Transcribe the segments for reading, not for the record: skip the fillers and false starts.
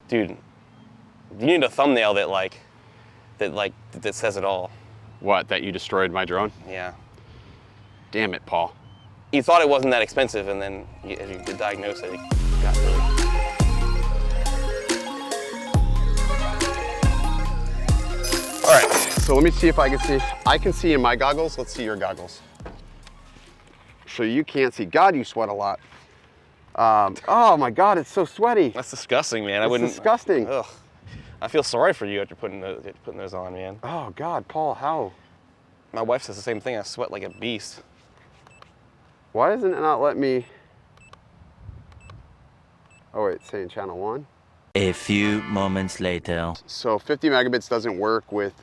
Dude, you need a thumbnail that says it all. What, that you destroyed my drone? Yeah. Damn it, Paul. You thought it wasn't that expensive, and then as you did diagnose it, it got really... All right, so let me see if I can see. I can see in my goggles. Let's see your goggles. So you can't see. God, you sweat a lot. Oh my God, it's so sweaty. That's disgusting, man. It's disgusting. Ugh. I feel sorry for you after putting those on, man. Oh God, Paul, how? My wife says the same thing. I sweat like a beast. Why doesn't it not let me? Oh wait, it's saying channel 1. A few moments later. So 50 megabits doesn't work with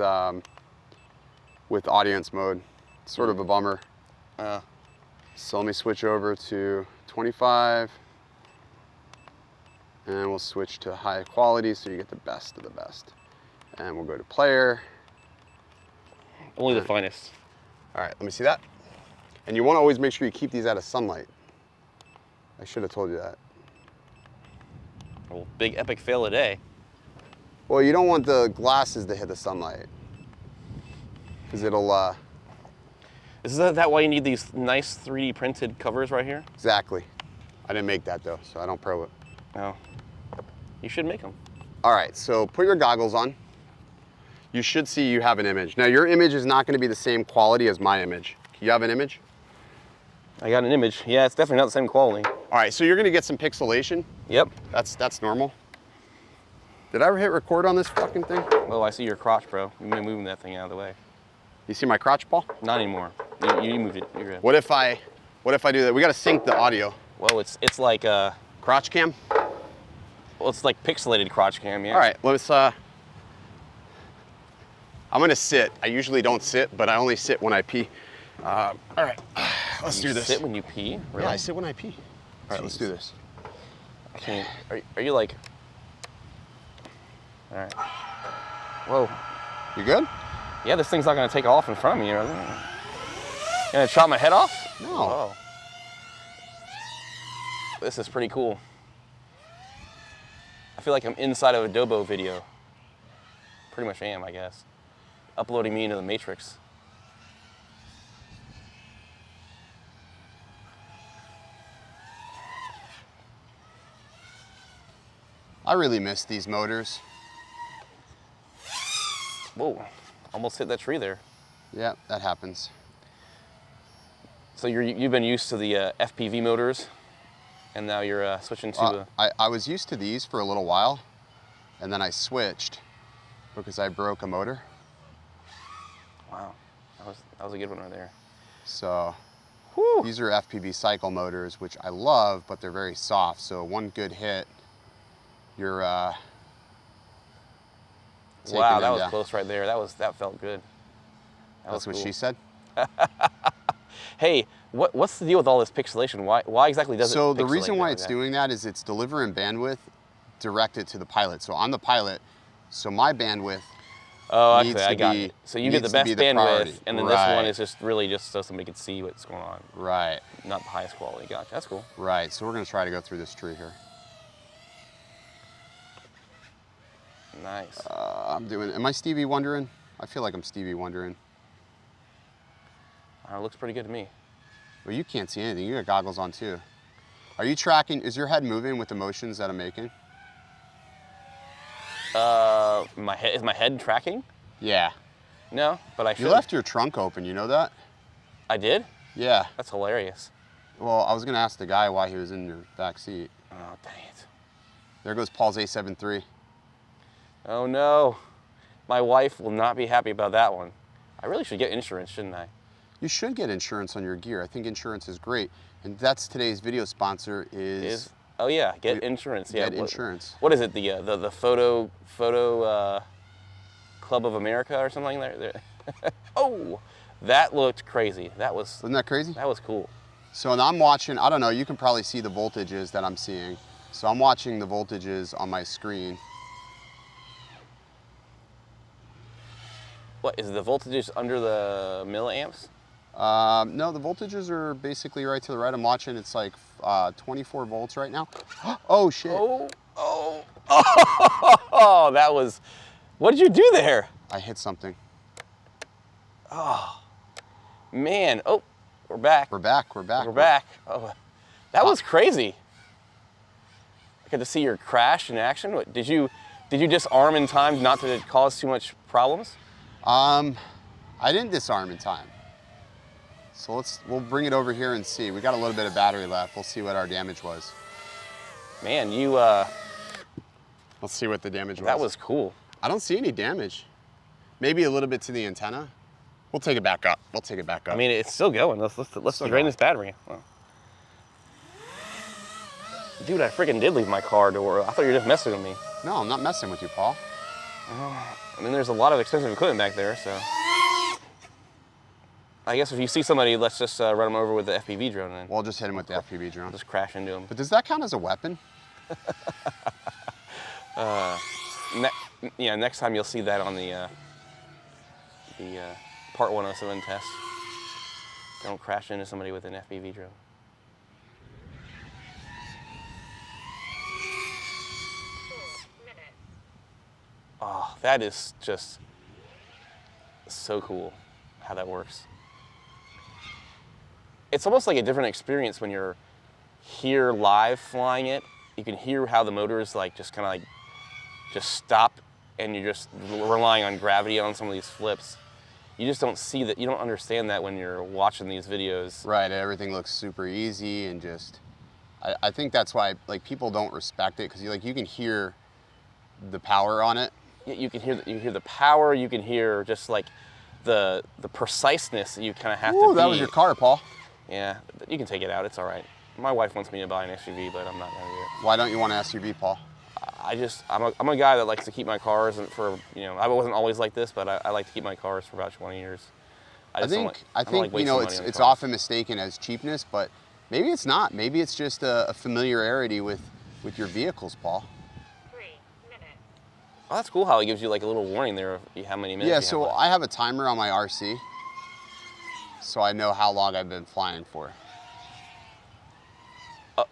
audience mode. It's sort of a bummer. So let me switch over to 25. And we'll switch to high quality so you get the best of the best. And we'll go to player. Only the finest. All right, let me see that. And you want to always make sure you keep these out of sunlight. I should have told you that. Well, big epic fail today. Well, you don't want the glasses to hit the sunlight, because it'll... Is that why you need these nice 3D printed covers right here? Exactly. I didn't make that though, so I don't pro it. No. You should make them. All right, so put your goggles on. You should see you have an image. Now your image is not going to be the same quality as my image. You have an image? I got an image. Yeah, it's definitely not the same quality. All right, so you're going to get some pixelation. Yep. That's normal. Did I ever hit record on this fucking thing? Oh, I see your crotch, bro. You've been moving that thing out of the way. You see my crotch, Paul? Not anymore. You moved it. You're good. What if I do that? We got to sync the audio. Well, it's like crotch cam. Well, it's like pixelated crotch cam, yeah. All right, let's. I'm gonna sit. I usually don't sit, but I only sit when I pee. All right, let's do this. Sit when you pee? Really? Yeah, I sit when I pee. All right, let's do this. I can't. Are you like? All right. Whoa. You good? Yeah, this thing's not gonna take off in front of me. Right? You gonna chop my head off? No. Oh. This is pretty cool. I feel like I'm inside of a Dobo video. Pretty much am, I guess. Uploading me into the Matrix. I really miss these motors. Whoa, almost hit that tree there. Yeah, that happens. So you've been used to the FPV motors, and now you're switching to I was used to these for a little while, and then I switched because I broke a motor. Wow, that was a good one right there. So whew. These are FPV cycle motors, which I love, but they're very soft. So one good hit, you're wow, that was close right there. That felt good. That's what she said. Hey, what's the deal with all this pixelation? Why exactly does it? So the reason why it's doing that is it's delivering bandwidth directed to the pilot. So I'm the pilot, so my bandwidth. Oh, actually, I got it. So you get the best bandwidth, and then this one is just really just so somebody can see what's going on. Right. Not the highest quality. Gotcha. That's cool. Right. So we're gonna try to go through this tree here. Nice. I'm doing. Am I Stevie Wondering? I feel like I'm Stevie Wondering. It looks pretty good to me. Well, you can't see anything. You got goggles on too. Are you tracking? Is your head moving with the motions that I'm making? Is my head tracking? Yeah. No, but I should. You left your trunk open. You know that? I did? Yeah. That's hilarious. Well, I was gonna ask the guy why he was in your back seat. Oh, dang it. There goes Paul's A7 III. Oh no. My wife will not be happy about that one. I really should get insurance, shouldn't I? You should get insurance on your gear. I think insurance is great. And that's today's video sponsor is oh yeah, get insurance. Yeah. Get insurance. What is it? The photo Club of America or something like that? Oh, that looked crazy. Wasn't that crazy? That was cool. So now I'm watching, I don't know, you can probably see the voltages that I'm seeing. So I'm watching the voltages on my screen. What, is the voltages under the milliamps? No, the voltages are basically right to the right. I'm watching, it's like 24 volts right now. Oh shit. Oh, Oh, that was, what did you do there? I hit something. Man, oh, we're back. We're back, we're back. We're back. Oh, that was crazy. I got to see your crash in action. What, did you disarm in time not to cause too much problems? I didn't disarm in time. So we'll bring it over here and see. We got a little bit of battery left. We'll see what our damage was. Man, you, Let's see what the damage was. that was cool. I don't see any damage. Maybe a little bit to the antenna. We'll take it back up. We'll take it back up. I mean, it's still going. Let's Still drain going. this battery. Oh. Dude, I freaking did leave my car door. I thought you were just messing with me. No, I'm not messing with you, Paul. I mean, there's a lot of expensive equipment back there, so. I guess if you see somebody, let's just run them over with the FPV drone and We'll just hit him with the FPV drone. just crash into them. But does that count as a weapon? Yeah, next time you'll see that on the Part 107 test. Don't crash into somebody with an FPV drone. Oh, that is just so cool how that works. It's almost like a different experience when you're here live flying it. You can hear how the motors like just kind of like just stop, and you're just relying on gravity on some of these flips. You just don't see that, you don't understand that when you're watching these videos. Right, everything looks super easy and just, I think that's why like people don't respect it because you can hear the power on it. You can hear the power. You can hear just like the preciseness that you kind of have to be. That was your car, Paul. Yeah, you can take it out. It's all right. My wife wants me to buy an SUV, but I'm not gonna do it. Why don't you want an SUV, Paul? I'm a guy that likes to keep my cars, and I wasn't always like this, but I like to keep my cars for about 20 years. I think wasting money on it's cars. often mistaken as cheapness, but maybe it's not. Maybe it's just a familiarity with your vehicles, Paul. 3 minutes. Oh, that's cool how it gives you like a little warning there of how many minutes. Yeah, you so have left. I have a timer on my RC, so I know how long I've been flying for.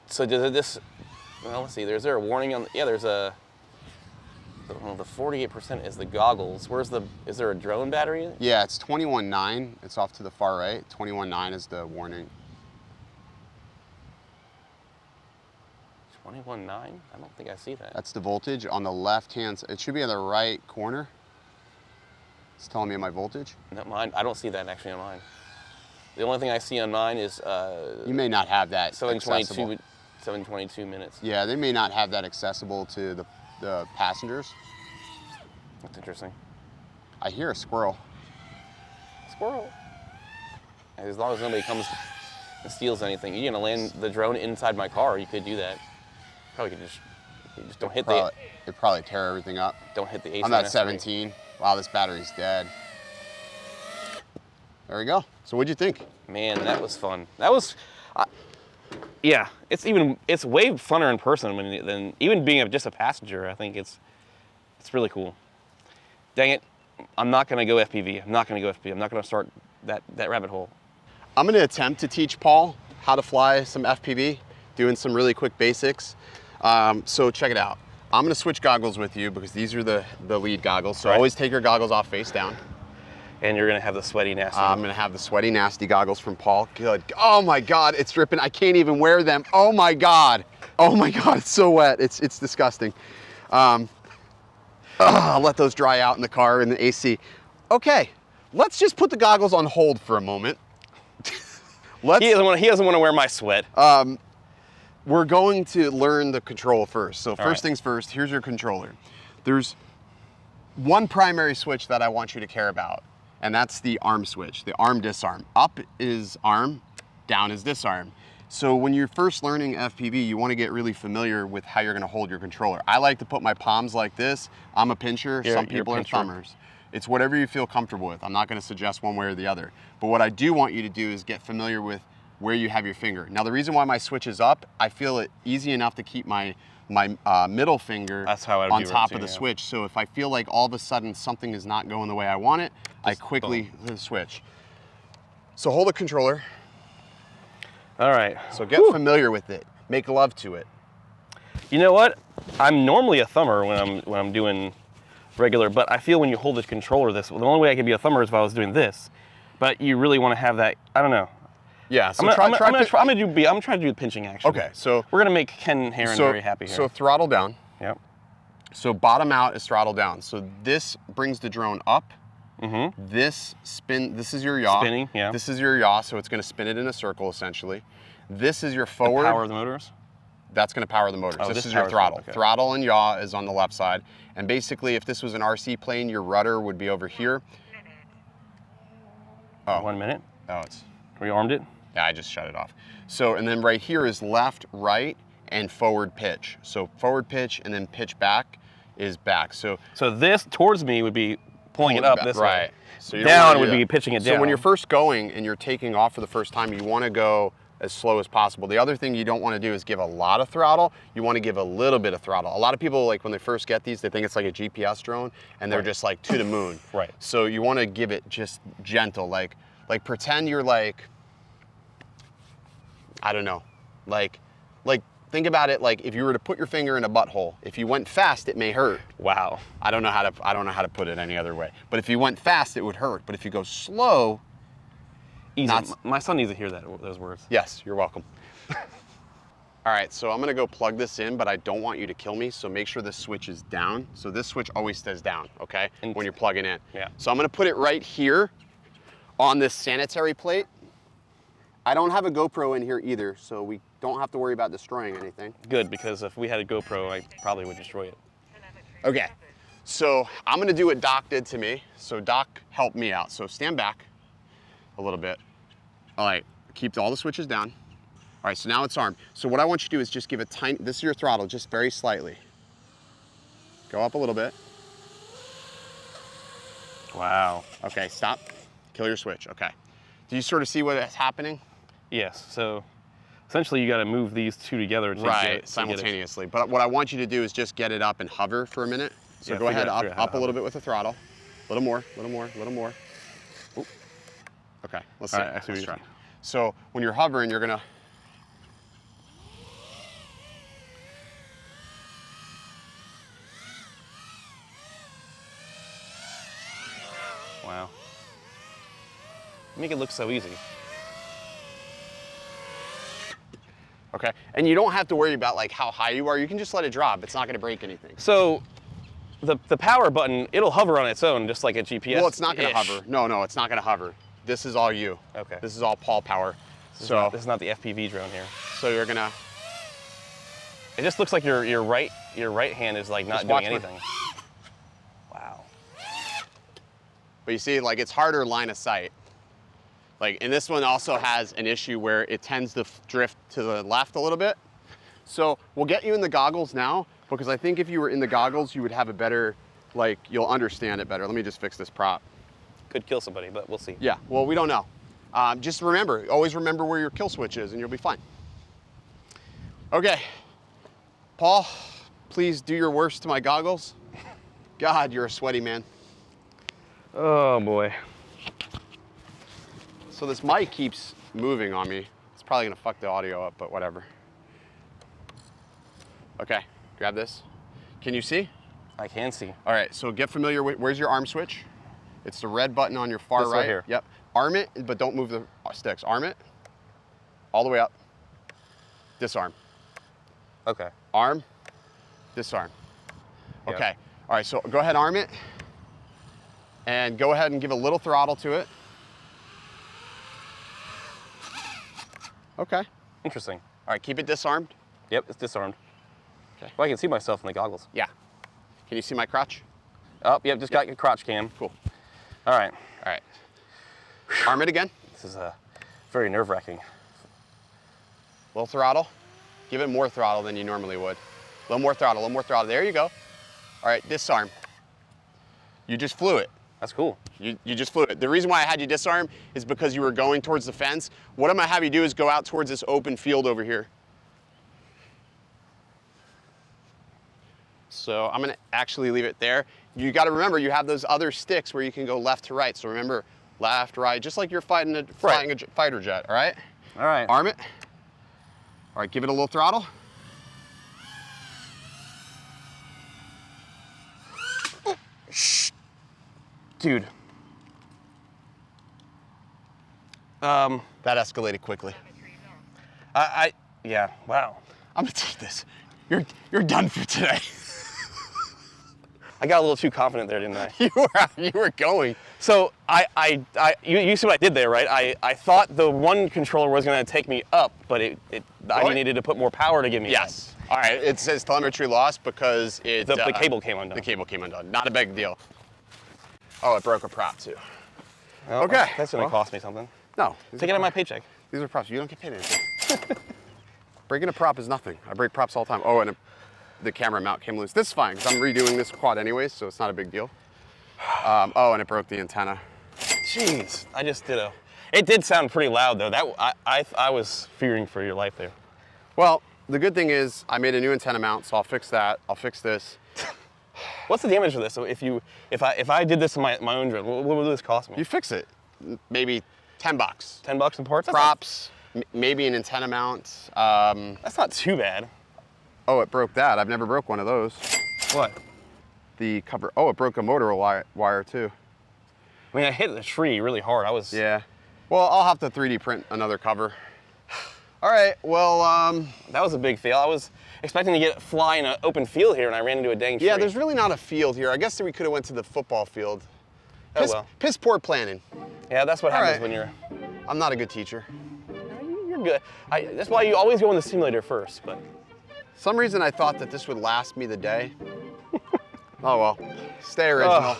So does this? Well, let's see. Is there a warning on? Yeah, there's a. Well, the 48% is the goggles. Is there a drone battery in it? Yeah, it's 21.9. It's off to the far right. 21.9 is the warning. 21.9? I don't think I see that. That's the voltage on the left hand. It should be in the right corner. It's telling me my voltage. Not mine. I don't see that actually on mine. The only thing I see on mine is You may not have that 722 minutes. Yeah, they may not have that accessible to the passengers. That's interesting. I hear a squirrel. Squirrel. As long as nobody comes and steals anything. You're gonna land the drone inside my car. You could do that. Probably could you just don't hit It'd probably tear everything up. don't hit the AC. I'm at 17. Wow, this battery's dead. There we go. So what'd you think? Man, that was fun. That was, yeah. It's way funner in person than even being just a passenger. I think it's really cool. Dang it, I'm not gonna go FPV. I'm not gonna go FPV. I'm not gonna start that rabbit hole. I'm gonna attempt to teach Paul how to fly some FPV, doing some really quick basics. So check it out. I'm gonna switch goggles with you because these are the lead goggles. So Right. always take your goggles off face down. And you're gonna have the sweaty, nasty. I'm gonna have the sweaty, nasty goggles from Paul. Good. Oh my God, it's dripping. I can't even wear them. Oh my God. Oh my God, it's so wet. It's disgusting. I'll let those dry out in the car in the AC. Okay, let's just put the goggles on hold for a moment. He doesn't want to wear my sweat. We're going to learn the control first. So first right. things first, here's your controller. There's one primary switch that I want you to care about, and that's the arm switch, the arm disarm. Up is arm, down is disarm. So when you're first learning FPV, you want to get really familiar with how you're going to hold your controller. I like to put my palms like this. I'm a pincher. Some people are thumbers. It's whatever you feel comfortable with. I'm not going to suggest one way or the other. But what I do want you to do is get familiar with where you have your finger. Now the reason why my switch is up, I feel it easy enough to keep my middle finger on top of the switch. So if I feel like all of a sudden something is not going the way I want it, I quickly switch. So hold the controller. All right. So get familiar with it. Make love to it. You know what? I'm normally a thumber when I'm doing regular, but I feel when you hold the controller the only way I can be a thumber is if I was doing this. But you really want to have that, I don't know. Yeah, so I'm gonna try to do the pinching action. Okay, so we're gonna make Ken Heron very happy here. So throttle down. Yep. So bottom out is throttle down. So this brings the drone up. This is your yaw. Spinning, yeah. This is your yaw, so it's gonna spin it in a circle essentially. This is your forward. The power of the motors? That's gonna power the motors. Oh, this is your throttle. Okay. Throttle and yaw is on the left side. And basically if this was an RC plane, your rudder would be over here. Oh. 1 minute. Oh, it's. We armed it? Yeah, I just shut it off. So, and then right here is left, right, and forward pitch. So forward pitch and then pitch back is back. So this towards me would be pulling it up this way. Right. So down would be pitching it down. So when you're first going and you're taking off for the first time, you want to go as slow as possible. The other thing you don't want to do is give a lot of throttle. You want to give a little bit of throttle. A lot of people, like when they first get these, they think it's like a GPS drone and they're just like to the moon. Right. So you want to give it just gentle, like pretend you're like, I don't know, like think about it like if you were to put your finger in a butthole. If you went fast, it may hurt. Wow. I don't know how to put it any other way. But if you went fast, it would hurt. But if you go slow, easy. My son needs to hear those words. Yes, you're welcome. All right, so I'm gonna go plug this in, but I don't want you to kill me, so make sure this switch is down. So this switch always stays down, okay? When you're plugging in. Yeah. So I'm gonna put it right here on this sanitary plate. I don't have a GoPro in here either, so we don't have to worry about destroying anything. Good, because if we had a GoPro, I probably would destroy it. Okay, so I'm gonna do what Doc did to me. So Doc helped me out. So stand back a little bit. All right, keep all the switches down. All right, so now it's armed. So what I want you to do is just give a tiny, this is your throttle, just very slightly. Go up a little bit. Wow. Okay, stop. Kill your switch, okay. Do you sort of see what is happening? Yes, so essentially you gotta move these two together simultaneously. But what I want you to do is just get it up and hover for a minute. So go ahead, up a little bit with the throttle. A little more, a little more, a little more. Ooh. Okay, let's see. Right, let's try. So when you're hovering, you're gonna, wow. Make it look so easy. okay. And you don't have to worry about like how high you are. You can just let it drop. It's not gonna break anything. So the power button, it'll hover on its own, just like a GPS. Well, it's not gonna hover. No, it's not gonna hover. This is all you. Okay. This is all Paul power. This is not the FPV drone here. So you're gonna. It just looks like your right hand is like not doing anything. Wow. But you see, like it's harder line of sight. Like, and this one also has an issue where it tends to drift to the left a little bit. So we'll get you in the goggles now, because I think if you were in the goggles, you would have a better, like, you'll understand it better. Let me just fix this prop. Could kill somebody, but we'll see. Yeah, well, we don't know. Just remember, always remember where your kill switch is and you'll be fine. Okay, Paul, please do your worst to my goggles. God, you're a sweaty man. Oh boy. So this mic keeps moving on me. It's probably gonna fuck the audio up, but whatever. Okay, grab this. Can you see? I can see. All right, so get familiar with, where's your arm switch? It's the red button on your far right. Here. Yep. Arm it, but don't move the sticks. Arm it, all the way up. Disarm. Okay. Arm, disarm. Yep. Okay, all right, so go ahead, arm it, and go ahead and give a little throttle to it. Okay. Interesting. All right, keep it disarmed. Yep, it's disarmed. Okay. Well, I can see myself in the goggles. Yeah. Can you see my crotch? Oh, yep, just got your crotch cam. Cool. All right. All right. Arm it again. This is very nerve-wracking. Little throttle. Give it more throttle than you normally would. A little more throttle, a little more throttle. There you go. All right, disarm. You just flew it. That's cool. You just flew it. The reason why I had you disarm is because you were going towards the fence. What I'm gonna have you do is go out towards this open field over here. So I'm gonna actually leave it there. You gotta remember, you have those other sticks where you can go left to right. So remember, left, right, just like you're flying a fighter jet, all right? All right. Arm it. All right, give it a little throttle. Dude. That escalated quickly. Yeah, wow. I'm gonna take this. You're done for today. I got a little too confident there, didn't I? You were going. So you see what I did there, right? I thought the one controller was gonna take me up, but I needed to put more power to get me Yes. All right, it says telemetry lost because the cable came undone. The cable came undone. Not a big deal. Oh, it broke a prop too. Well, Okay. That's gonna cost me something. No. Take it out of my paycheck. These are props. You don't get paid anything. Breaking a prop is nothing. I break props all the time. Oh, and the camera mount came loose. This is fine because I'm redoing this quad anyways, so it's not a big deal. Oh, and it broke the antenna. Jeez, I just did It did sound pretty loud though. I was fearing for your life there. Well, the good thing is I made a new antenna mount, so I'll fix that. I'll fix this. What's the damage for this? So if I did this in my own drone, what would this cost me? You fix it. Maybe $10. $10 in parts? Props, maybe an antenna mount. That's not too bad. Oh, it broke that. I've never broke one of those. What? The cover. Oh, it broke a motor wire too. I mean, I hit the tree really hard. Yeah. Well, I'll have to 3D print another cover. All right. Well, that was a big fail. I was expecting to fly in an open field here, and I ran into a dang tree. yeah, there's really not a field here. I guess we could have went to the football field. Oh well. Piss poor planning. Yeah, that's what happens when you're. I'm not a good teacher. You're good. That's why you always go in the simulator first, but. Some reason I thought that this would last me the day. Oh well. Stay original.